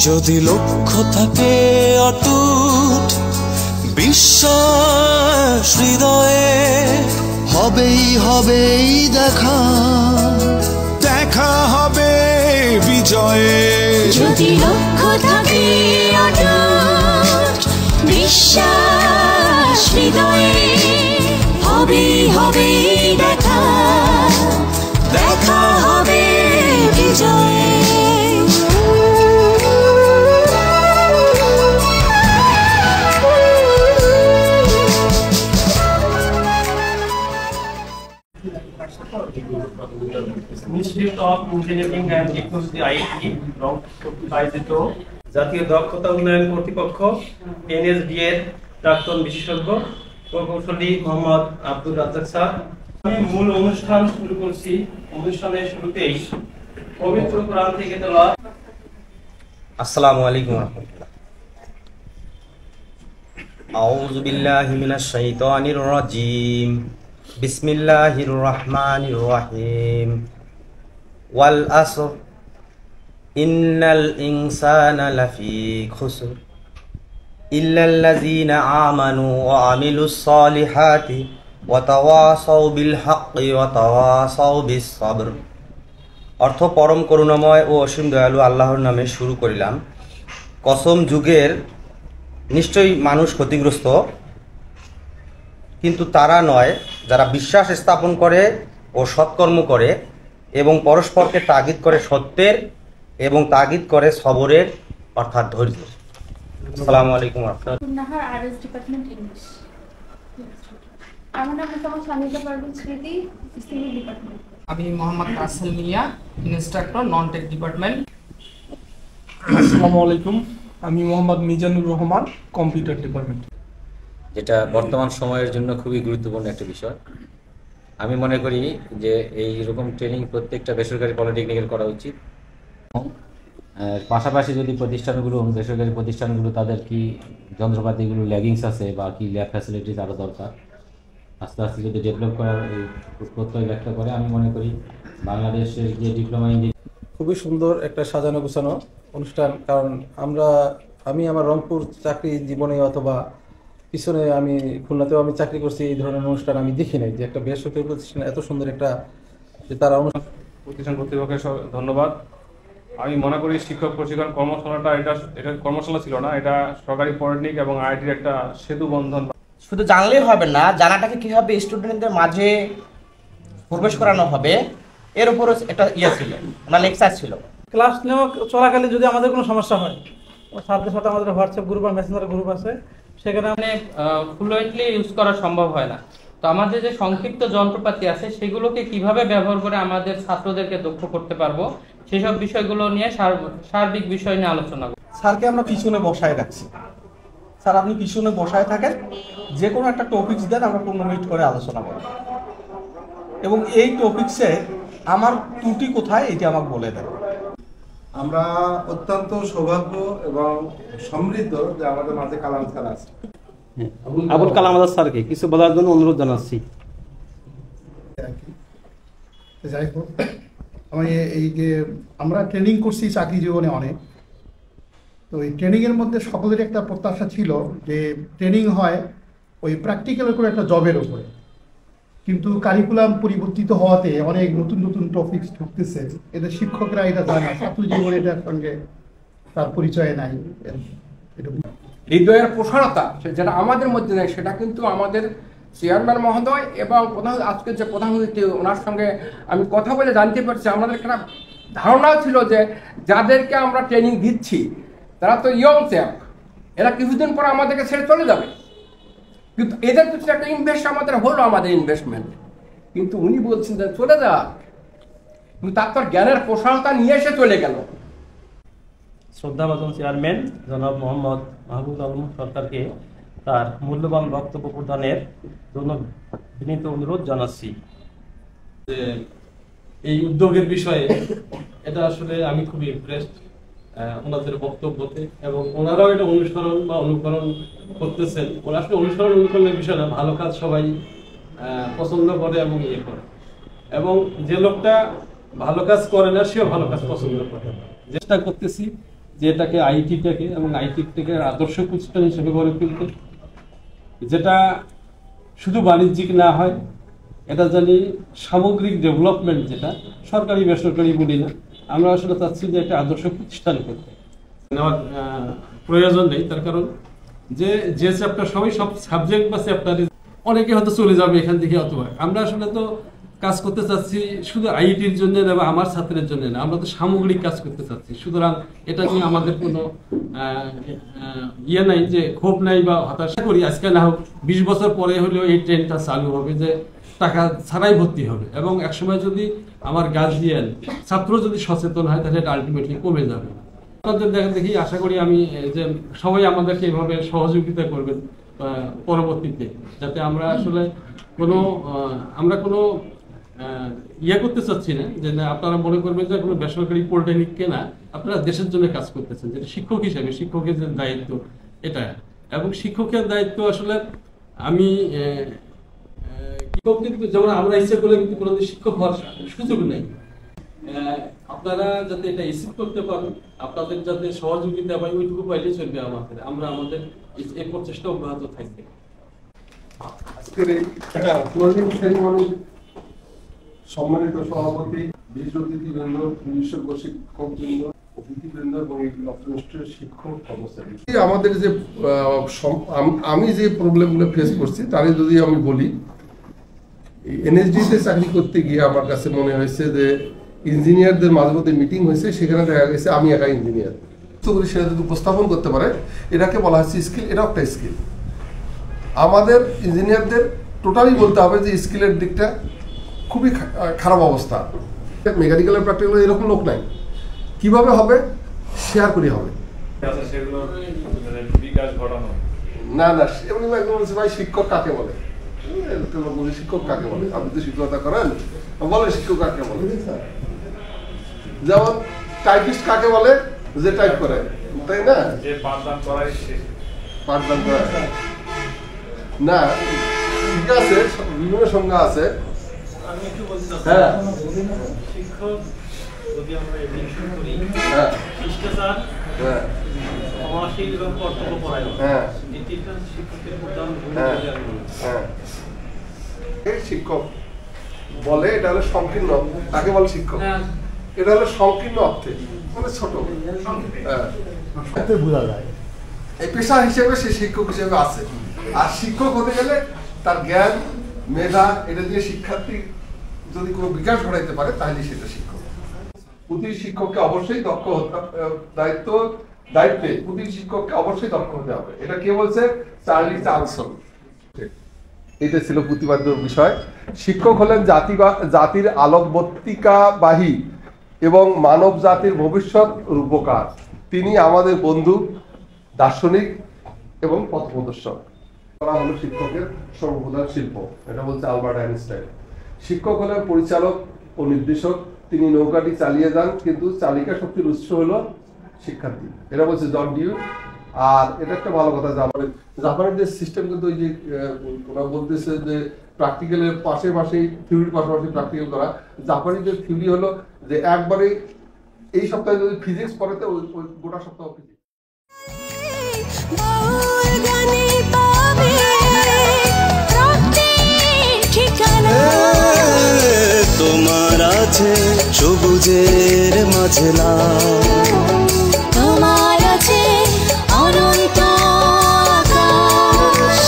যদি লক্ষ্য থাকে অটুট বিশ্বাস হৃদয়ে, হবেই হবেই দেখা, দেখা হবে বিজয়ে। যদি লক্ষ্য থাকে অটুট বিশ্বাস হৃদয়ে, হবেই হবেই দেখা, দেখা হবে বিজয়ে। Institute of engineering and technology IIT আয়োজিত জাতীয় দক্ষতা উন্নয়ন কর্তৃপক্ষ এনএসডি এর প্রাক্তন বিশেষজ্ঞ প্রকৌশলী মোহাম্মদ আব্দুর রাজ্জাক স্যার। আমি মূল অনুষ্ঠান শুরু করছি। অনুষ্ঠানের শুরুতেই পবিত্র কোরআন থেকে তেলাওয়াত। আসসালামু আলাইকুম ওয়া রাহমাতুল্লাহ। আউযু বিল্লাহি মিনাশ শাইতানির রাজীম। বিসমিল্লাহির রহমানির রহিম। ওয়াল আসর ইন্নাল ইনসানা লাফি খুসর ইল্লাল্লাযীনা আমানু ওয়া আমিলুস সালিহাতি ওয়া তাওয়াসাউ বিল হাক্কি ওয়া তাওয়াসাউ বিস সাবর। অর্থ, পরম করুণাময় ও অসীম দয়ালু আল্লাহর নামে শুরু করিলাম। কসম, যুগের নিশ্চয়ই মানুষ ক্ষতিগ্রস্ত, কিন্তু তারা নয় যারা বিশ্বাস স্থাপন করে ও সৎকর্ম করে এবং পরস্পরকে তাগিদ করে সত্যের এবং তাগিদ করে সবরের, অর্থাৎ ধৈর্য। আসসালামু আলাইকুম ওয়া রাহমাতুল্লাহ। RS department English. আমার নাম মোহাম্মদ সামিদা পারভিন স্মৃতি, সিভিল ডিপার্টমেন্ট। আমি মোহাম্মদ রাসেল মিয়া, ইনস্ট্রাক্টর নন টেক ডিপার্টমেন্ট। আসসালামু আলাইকুম, আমি মোহাম্মদ মিজানুর রহমান, কম্পিউটার ডিপার্টমেন্ট। যেটা বর্তমান সময়ের জন্য খুবই গুরুত্বপূর্ণ একটা বিষয়। আমি মনে করি যে এই রকম ট্রেনিং প্রত্যেকটা বেসরকারি পলিটেকনিক্যাল করা উচিত। পাশাপাশি যদি প্রতিষ্ঠানগুলো, বেসরকারি প্রতিষ্ঠানগুলো, তাদের কি যন্ত্রপাতিগুলো ল্যাগিংস আছে বা কি ল্যাব ফ্যাসিলিটিস আরও দরকার, আস্তে আস্তে যদি ডেভেলপ করার প্রত্যয় ব্যক্ত করে, আমি মনে করি বাংলাদেশের যে ডিপ্লোমা ইঞ্জিনিয়ারিং খুবই সুন্দর একটা সাজানো গোছানো অনুষ্ঠান। কারণ আমি আমার রংপুর চাকরি জীবনে অথবা পিছনে আমি খুলনাতেও আমি চাকরি করছি, এই ধরনের অনুষ্ঠান আমি দেখি নাই যে একটা বেসরকারি প্রতিষ্ঠান এত সুন্দর একটা, যে তারা প্রতিষ্ঠান কর্তৃপক্ষের ধন্যবাদ। আমি মনে করি শিক্ষক প্রশিক্ষণ কর্মশালাটা এটা কর্মশালা ছিল না, এটা সরকারি পলিটেকনিক এবং আইআইটির একটা সেতু বন্ধন। শুধু জানলেই হবে না, জানাটাকে কিভাবে স্টুডেন্টদের মাঝে প্রবেশ করানো হবে এর উপরও একটা ছিল, ওনার লেকচার ছিল। ক্লাস নেওয়া চলাকালীন যদি আমাদের কোনো সমস্যা হয়, স্যারদের সাথে আমাদের হোয়াটসঅ্যাপ গ্রুপ আর মেসেঞ্জার গ্রুপ আছে, সেখানে ফ্লুয়েন্টলি ইউজ করা সম্ভব হয় না। তো আমাদের যে সংক্ষিপ্ত যন্ত্রপাতি আছে সেগুলোকে কিভাবে ব্যবহার করে আমাদের ছাত্রদেরকে দক্ষ করতে পারবো, সেসব বিষয়গুলো নিয়ে সার্বিক বিষয় নিয়ে আলোচনা করব। স্যারকে আমরা পিছনে বসায় রাখছি। স্যার, আপনি পিছনে বসায় থাকেন, যে কোনো একটা টপিকস দেন, আমরা 15 মিনিট করে আলোচনা করব এবং এই টপিকসে আমার ত্রুটি কোথায় এটি আমাকে বলে দেন। আমরা অত্যন্ত সৌভাগ্য এবং সমৃদ্ধ যে আমাদের মাঝে কালাম স্যার আছে। আবুল কালাম আজাদ স্যারকে কিছু বলার জন্য অনুরোধ জানাচ্ছি। যাই হোক, আমি এই যে আমরা ট্রেনিং করছি চাকরি জীবনে অনেক, তো এই ট্রেনিংয়ের মধ্যে সকলের একটা প্রত্যাশা ছিল যে ট্রেনিং হয় ওই প্র্যাকটিক্যালের করে একটা জবের উপরে, কিন্তু কারিকুলাম পরিবর্তিত হওয়াতে অনেক নতুন নতুন টপিকস ঢুকতেছে, এদের শিক্ষকরা এটা জানে না, ছাত্র জীবনে এটার সঙ্গে তার পরিচয় নাই। হৃদয়ের প্রসারতা যেটা আমাদের মধ্যে নেই, সেটা কিন্তু আমাদের চেয়ারম্যান মহোদয় এবং আজকের যে প্রধান অতিথি, ওনার সঙ্গে আমি কথা বলে জানতে পারছি, আমাদের একটা ধারণা ছিল যে যাদেরকে আমরা ট্রেনিং দিচ্ছি তারা তো ইয়ং চ্যাপ, এরা কিছুদিন পর আমাদেরকে ছেড়ে চলে যাবে, কিন্তু এদের পিছনে একটা আমাদের হলো, আমাদের ইনভেস্টমেন্ট। কিন্তু উনি বলছেন যে চলে যাক, কিন্তু তারপর জ্ঞানের প্রসারতা নিয়ে এসে চলে গেল। শ্রদ্ধাভাজন চেয়ারম্যান জনাব মোহাম্মদ মাহবুব আলম সরকারকে তার মূল্যবান বক্তব্য প্রদানের জন্য বিনীত অনুরোধ জানাচ্ছি। এই উদ্যোগের বিষয়ে এটা আসলে আমি খুবই ইমপ্রেসড ওনাদের বক্তব্যতে, এবং ওনারাও এটা অনুসরণ বা অনুকরণ করতেছেন। ওরা আসলে অনুসরণ অনুকরণের বিষয় না, ভালো কাজ সবাই পছন্দ করে এবং ইয়ে করে, এবং যে লোকটা ভালো কাজ করে না সেও ভালো কাজ পছন্দ করে। চেষ্টা করতেছি যে এটাকে আইটিটাকে এবং আইটিটাকে আদর্শ প্রতিষ্ঠান হিসেবে গড়ে তুলতে, যেটা শুধু বাণিজ্যিক না হয়, এটা জানি সামগ্রিক ডেভেলপমেন্ট, যেটা সরকারি বেসরকারি বলি না, আমরা আসলে চাচ্ছি যে একটা আদর্শ প্রতিষ্ঠান করতে নেওয়ার প্রয়োজন নেই। তার কারণ যে চ্যাপ্টার সব সাবজেক্ট বা চ্যাপ্টারে অনেকে হয়তো চলে যাবে এখান থেকে, অথবা আমরা আসলে তো কাজ করতে চাচ্ছি শুধু আইটির জন্য না বা আমার ছাত্রের জন্য না, আমরা তো সামগ্রিক কাজ করতে চাচ্ছি। সুতরাং এটা নিয়ে আমাদের কোনো ইয়ে নাই, যে ক্ষোভ নাই বা হতাশা করি আজকে না হোক 20 বছর পরে হলেও এই ট্রেনটা চালু হবে, যে টাকা ছাড়াই ভর্তি হবে। এবং একসময় যদি আমার গার্জিয়ান ছাত্র যদি সচেতন হয়, তাহলে এটা আলটিমেটলি কমে যাবে। আপনাদের দেখি আশা করি আমি যে সবাই আমাদেরকে এইভাবে সহযোগিতা করবেন পরবর্তীতে, যাতে আমরা আসলে আমরা কোনো ইয়ে করতে চাচ্ছি না, যে আপনারা মনে করবেন যে কোনো বেসরকারি পলিটেকনিককে না, আপনারা দেশের জন্য কাজ করতেছেন, যেটা শিক্ষক হিসেবে শিক্ষকের যে দায়িত্ব এটা। এবং শিক্ষকের দায়িত্ব আসলে আমি শিক্ষক কিন্তু যেমন আমরা ইচ্ছা করলে কিন্তু কোনো শিক্ষক হওয়ার সুযোগ নেই। আপনারা যাতে এটা রিসিভ করতে পারেন, আপনাদের যাতে সহযোগিতা পাই, ওইটুকু পাইলে চলবে আমাদের। আমরা আমাদের এই প্রচেষ্টা অব্যাহত থাকবে। আজকের এই ক্লোজিং সেরিমনি সম্মানিত সভাপতি, বিশেষ অতিথিবৃন্দ, বিশেষজ্ঞ শিক্ষকবৃন্দ, অতিথিবৃন্দ এবং এই লক্ষ্যনিষ্ঠের শিক্ষক কর্মচারী, আমাদের যে আমি যে প্রবলেমগুলো ফেস করছি তারই যদি আমি বলি, এনএসডিতে চাকরি করতে গিয়ে আমার কাছে মনে হয়েছে যে ইঞ্জিনিয়ারদের মাঝে মধ্যে মিটিং হয়েছে, সেখানে দেখা গেছে আমি একা ইঞ্জিনিয়ার, তো সেটা যদি উপস্থাপন করতে পারে, এটাকে বলা হচ্ছে স্কিল। এটাও একটা স্কিল। আমাদের ইঞ্জিনিয়ারদের টোটালি বলতে হবে যে স্কিলের দিকটা খুবই খারাপ অবস্থা। মেকানিক্যালের প্র্যাকটিক্যাল এরকম লোক নাই, কিভাবে হবে শেয়ার করি হবে না না এমনি একদম বলছে ভাই শিক্ষক কাকে বলে, শিক্ষক কাকে বলে, আপনি তো শিক্ষকতা করেন, বলে শিক্ষক কাকে বলে। যেমন টাইপিস্ট কাকে বলে, যে টাইপ করে, তাই না, যে পাঠদান করায় না, ঠিক আছে, বিভিন্ন সংজ্ঞা আছে। আমি একটু বলতে চাচ্ছি, শিক্ষক যদি আমরা এডুকেশন করি, শিষ্টাচার, সমাজশীল এবং কর্তব্যপরায়ণ, এই তিনটা শিক্ষকের প্রধান ভূমিকা। শিক্ষক বলে এটা হলো সংকীর্ণ, তাকে বলে শিক্ষক, এটা হলো সংকীর্ণ অর্থে, মানে ছোট বোঝা যায়। এই পেশা হিসেবে সে শিক্ষক হিসেবে আছে। আর শিক্ষক হতে গেলে তার জ্ঞান, মেধা, এটা দিয়ে শিক্ষার্থী যদি কোনো বিকাশ ঘটাইতে পারে, তাহলে সেটা শিক্ষক। প্রতি শিক্ষককে অবশ্যই দক্ষ দায়িত্বে প্রতি শিক্ষককে অবশ্যই দক্ষ হতে হবে। এটা কে বলছে? চার্লি চার্লসন। এটা ছিল প্রতিপাদ্য বিষয়। শিক্ষক হলেন জাতির আলোকবর্তিকাবাহী এবং মানব জাতির ভবিষ্যৎ রূপকার। তিনি আমাদের বন্ধু, দার্শনিক এবং পথপ্রদর্শক। করা হলো শিক্ষকের সর্বপ্রধান শিল্প, এটা বলছে আলবার্ট আইনস্টাইন। শিক্ষক হলেন পরিচালক ও নির্দেশক, তিনি নৌকাটি চালিয়ে যান, কিন্তু চালিকা শক্তির উৎস হলো শিক্ষার্থী, এটা বলছে জন ডিউ। আর এটা একটা ভালো কথা, জাপানের যে সিস্টেম, কিন্তু ওই যে ওরা বলতেছে যে প্র্যাকটিক্যালের পাশাপাশি থিওরির পাশাপাশি প্র্যাকটিক্যাল করা। জাপানিদের থিওরি হলো যে একবারে এই সপ্তাহে যদি ফিজিক্স পড়াতে, ওই গোটা সপ্তাহ ফিজিক্স। তোমার আছে সবুজের মাঝে তোমার আছে অনন্ত আকাশ,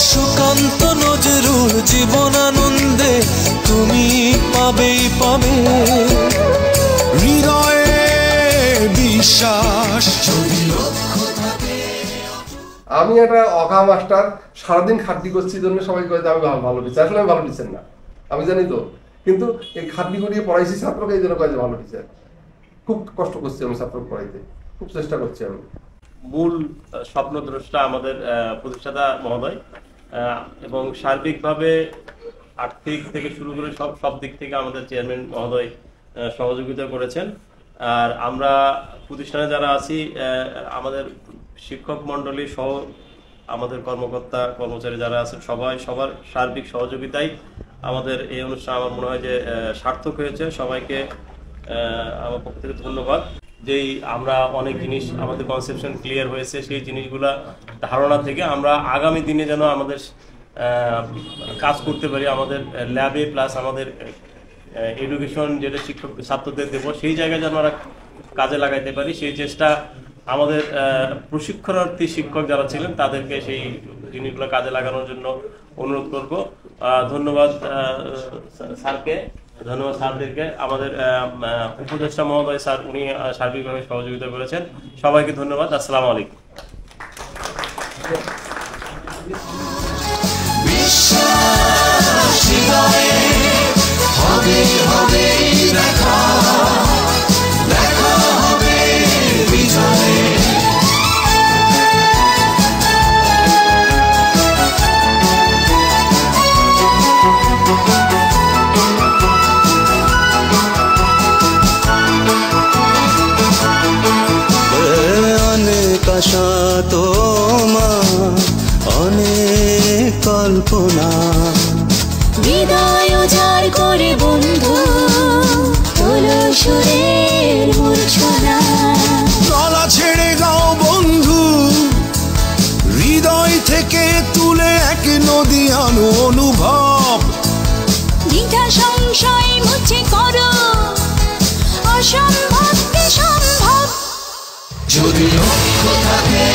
সুকান্ত নজরুল জীবনানন্দে তুমি পাবেই পাবে হৃদয়ে বিশ্বাস। আমি একটা অকা মাস্টার, সারাদিন খাটনি করছি জন্য সবাই কয়ে যে আমি ভালো টিচার। আসলে আমি ভালো টিচার না, আমি জানি তো, কিন্তু এই খাটনি করিয়ে পড়াইছি ছাত্রকে, এই জন্য কয়ে যে ভালো টিচার। খুব কষ্ট করছি আমি ছাত্রকে পড়াইতে, খুব চেষ্টা করছি আমি। মূল স্বপ্নদ্রষ্টা আমাদের প্রতিষ্ঠাতা মহোদয়, এবং সার্বিকভাবে আর্থিক থেকে শুরু করে সব দিক থেকে আমাদের চেয়ারম্যান মহোদয় সহযোগিতা করেছেন। আর আমরা প্রতিষ্ঠানে যারা আছি, আমাদের শিক্ষক মন্ডলী সহ আমাদের কর্মকর্তা কর্মচারী যারা আছেন, সবার সার্বিক সহযোগিতায় আমাদের এই অনুষ্ঠান আমার মনে হয় যে সার্থক হয়েছে। সবাইকে আমার পক্ষ থেকে ধন্যবাদ। যেই আমরা অনেক জিনিস আমাদের কনসেপশন ক্লিয়ার হয়েছে, সেই জিনিসগুলা ধারণা থেকে আমরা আগামী দিনে যেন আমাদের কাজ করতে পারি, আমাদের ল্যাবে প্লাস আমাদের এডুকেশন যেটা শিক্ষক ছাত্রদের দেবো সেই জায়গায় যেন আমরা কাজে লাগাইতে পারি, সেই চেষ্টা আমাদের প্রশিক্ষণার্থী শিক্ষক যারা ছিলেন তাদেরকে সেই জিনিসগুলো কাজে লাগানোর জন্য অনুরোধ করব। ধন্যবাদ স্যারকে, ধন্যবাদ স্যারদেরকে। আমাদের উপদেষ্টা মহোদয় স্যার, উনি সার্বিকভাবে সহযোগিতা করেছেন। সবাইকে ধন্যবাদ। আসসালামু আলাইকুম। হবে হবে দেখা, দেখা হবে বিজয়ে। অনেক আশা তোমার, অনেক কল্পনা, হৃদয় উজাড় করে বন্ধু তোলো সুরের মূর্ছনা। গলা ছেড়ে গাও বন্ধু, হৃদয় থেকে তুলে এক নদী আনো অনুভব। দ্বিধা সংশয় মুছে করো, অসম্ভবকে সম্ভব। যদি লক্ষ্য থাকে